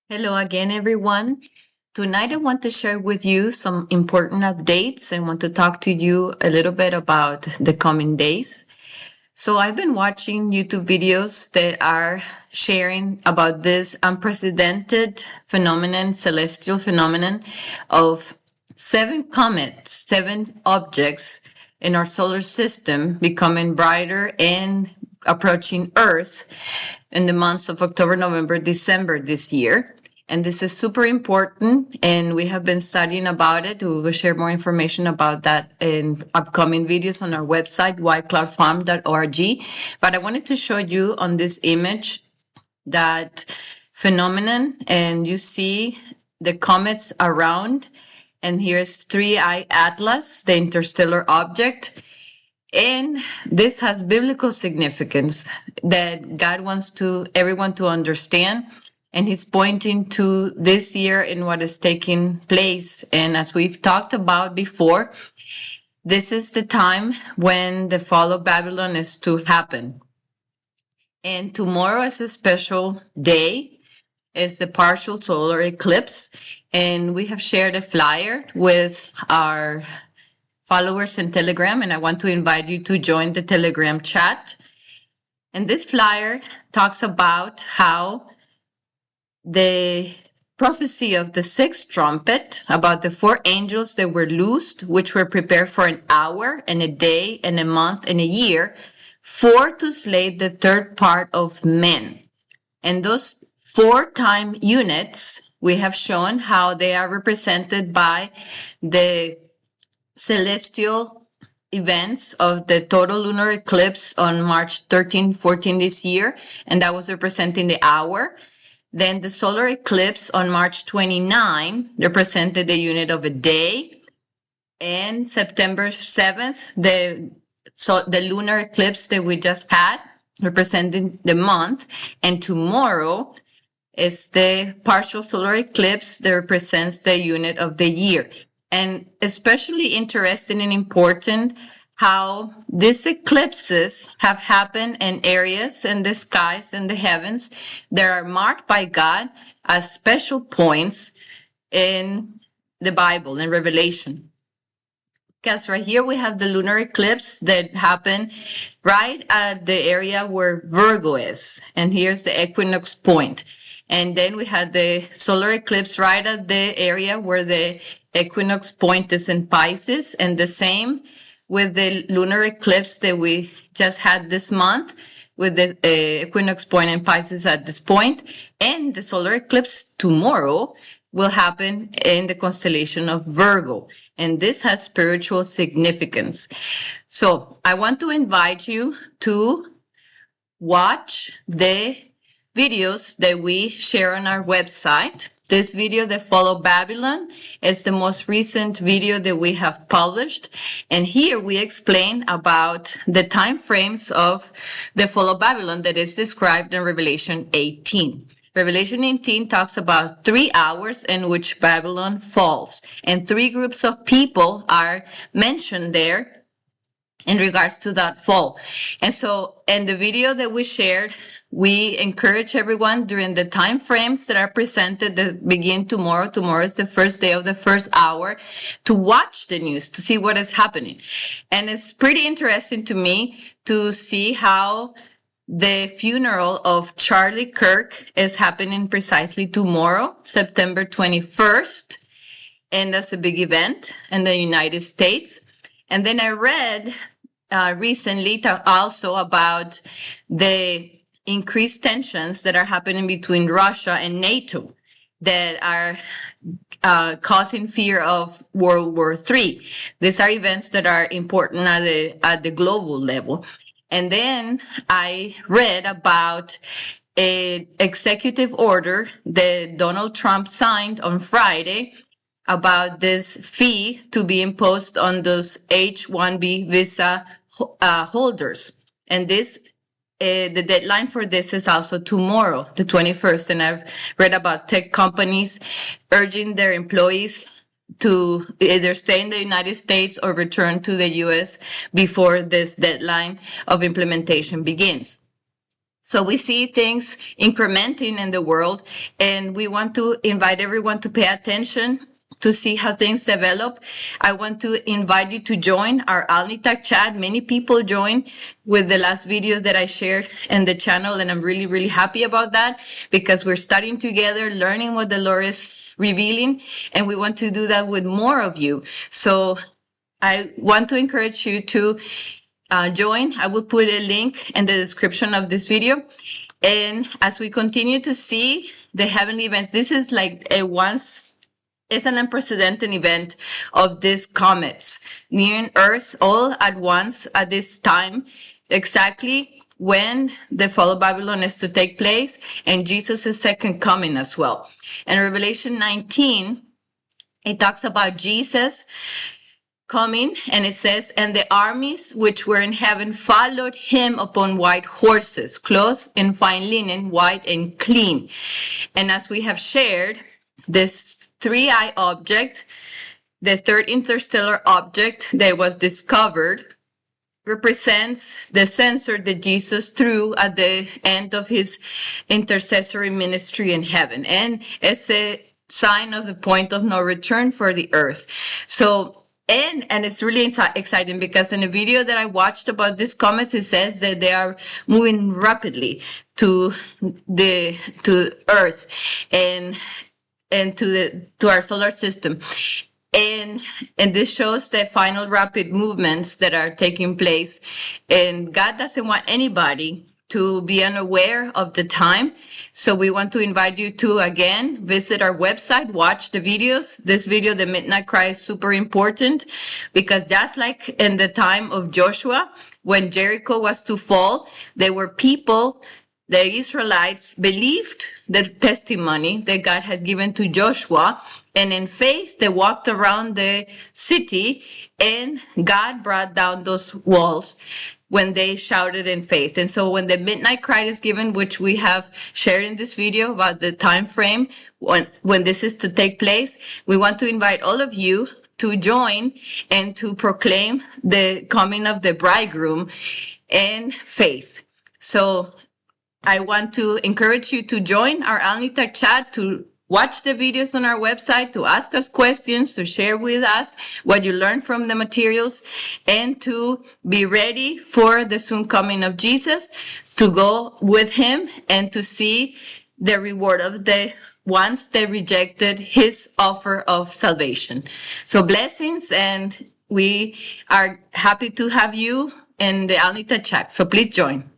Hello again, everyone. Tonight, I want to share with you some important updates and want to talk to you a little bit about the coming days. So, I've been watching YouTube videos that are sharing about this unprecedented phenomenon, celestial phenomenon of 7 comets, 7 objects in our solar system becoming brighter and approaching Earth in the months of October, November, December this year. And this is super important, and we have been studying about it. We will share more information about that in upcoming videos on our website, whitecloudfarm.org. But I wanted to show you on this image that phenomenon, and you see the comets around. And here's 3I Atlas, the interstellar object. And this has biblical significance that God wants everyone to understand. And he's pointing to this year and what is taking place. And as we've talked about before, this is the time when the fall of Babylon is to happen. And tomorrow is a special day. It's the partial solar eclipse. And we have shared a flyer with our followers in Telegram, and I want to invite you to join the Telegram chat. And this flyer talks about how the prophecy of the sixth trumpet, about the 4 angels that were loosed, which were prepared for an hour and a day and a month and a year, for to slay the third part of men. And those 4 time units, we have shown how they are represented by the celestial events of the total lunar eclipse on March 13, 14 this year, and that was representing the hour. Then the solar eclipse on March 29 represented the unit of a day, and September 7th, the lunar eclipse that we just had representing the month, and tomorrow is the partial solar eclipse that represents the unit of the year. And especially interesting and important how these eclipses have happened in areas in the skies and the heavens that are marked by God as special points in the Bible, in Revelation. Because right here we have the lunar eclipse that happened right at the area where Virgo is. And here's the equinox point. And then we had the solar eclipse right at the area where the equinox point is in Pisces, and the same with the lunar eclipse that we just had this month with the equinox point in Pisces at this point. And the solar eclipse tomorrow will happen in the constellation of Virgo, and this has spiritual significance. So I want to invite you to watch the videos that we share on our website. This video, The Fall of Babylon, is the most recent video that we have published. And here we explain about the time frames of the fall of Babylon that is described in Revelation 18. Revelation 18 talks about 3 hours in which Babylon falls. And 3 groups of people are mentioned there in regards to that fall. And so in the video that we shared, we encourage everyone during the time frames that are presented that begin tomorrow. Tomorrow is the first day of the first hour, to watch the news, to see what is happening. And it's pretty interesting to me to see how the funeral of Charlie Kirk is happening precisely tomorrow, September 21st. And that's a big event in the United States. And then I read recently also about the increased tensions that are happening between Russia and NATO that are causing fear of World War III. These are events that are important at the global level. And then I read about an executive order that Donald Trump signed on Friday about this fee to be imposed on those H-1B visa holders. And this the deadline for this is also tomorrow, the 21st. And I've read about tech companies urging their employees to either stay in the United States or return to the US before this deadline of implementation begins. So we see things incrementing in the world, and we want to invite everyone to pay attention to see how things develop. I want to invite you to join our Alnitak chat. Many people joined with the last videos that I shared in the channel, and I'm really, really happy about that because we're studying together, learning what the Lord is revealing, and we want to do that with more of you. So I want to encourage you to join. I will put a link in the description of this video. And as we continue to see the heavenly events, this is like it's an unprecedented event of these comets nearing Earth all at once at this time, exactly when the fall of Babylon is to take place and Jesus' second coming as well. In Revelation 19, it talks about Jesus coming, and it says, and the armies which were in heaven followed him upon white horses, clothed in fine linen, white and clean. And as we have shared, this three-eye object, the third interstellar object that was discovered, represents the censer that Jesus threw at the end of his intercessory ministry in heaven. And it's a sign of the point of no return for the earth. So and it's really exciting because in a video that I watched about these comets, it says that they are moving rapidly to Earth and to our solar system. And this shows the final rapid movements that are taking place. And God doesn't want anybody to be unaware of the time. So we want to invite you to, again, visit our website, watch the videos. This video, The Midnight Cry, is super important because just like in the time of Joshua, when Jericho was to fall, there were people, the Israelites, believed the testimony that God had given to Joshua, and in faith, they walked around the city, and God brought down those walls when they shouted in faith. And so when the midnight cry is given, which we have shared in this video about the time frame when this is to take place, we want to invite all of you to join and to proclaim the coming of the bridegroom in faith. So I want to encourage you to join our Alnitak chat, to watch the videos on our website, to ask us questions, to share with us what you learned from the materials, and to be ready for the soon coming of Jesus, to go with him and to see the reward of the ones that rejected his offer of salvation. So blessings, and we are happy to have you in the Alnitak chat. So please join.